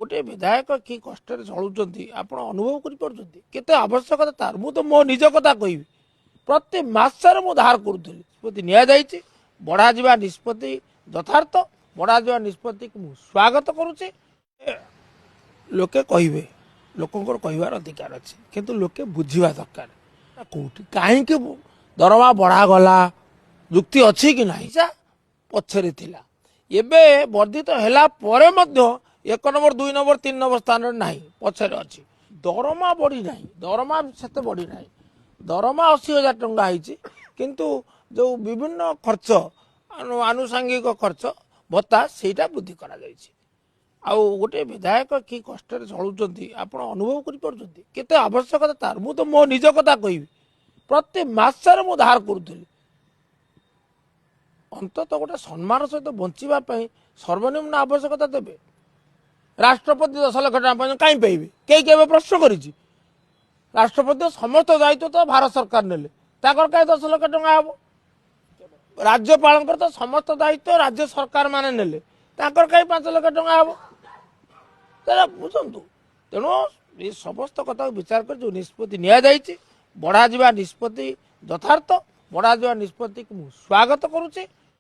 गोटे विधायक कि कष्ट चलुंट आप अनुभव करते आवश्यकता तार मु तो मो निज कथा कहि प्रति मसर मु धार करूली निष्पत्ति नि बढ़ा जा निष्पत्ति यथार्थ बढ़ा जा निष्पत्ति को स्वागत करुचे लोके कहे लोकंर कहबार अधिकार अच्छे किंतु लोके बुझा दरकार कौटी कहीं दरमा बढ़ागला जुक्ति अच्छी कि नहीं पछरे थिला एबे वर्धित हैला परे मध्य 1 नंबर 2 नंबर 3 नंबर स्थान नहीं पछरे अच्छी दरमा बढ़ी नहीं दरमा से बढ़ी नहीं दरमा 80,000 टंका है किंतु जो विभिन्न खर्च आनुषंगिक खर्च भत्ता सेटा वृद्धि करा जायछि आउ गोटे विधायक कि कष्ट चलुंट आप अनुभव करते आवश्यकता तार मु तो मो निज कथा कहि प्रति मसर मु धार करूली अंततः गोटे सम्मान सहित बचापी सर्वनिम्न आवश्यकता देवे राष्ट्रपति 10 लाख टका कहीं पाइबे कई प्रश्न करी राष्ट्रपति समस्त दायित्व तो भारत सरकार नेले कहीं 10 लाख टका हम राज्यपाल तो समस्त दायित्व राज्य सरकार माने नेले कहीं 5 लाख टका हम बुझु तेणु ये समस्त कथा विचार कर जो निष्पत्ति नि बढ़ा जा निष्पत्ति यथार्थ बढ़ा जा निष्पत्ति को स्वागत करुचे।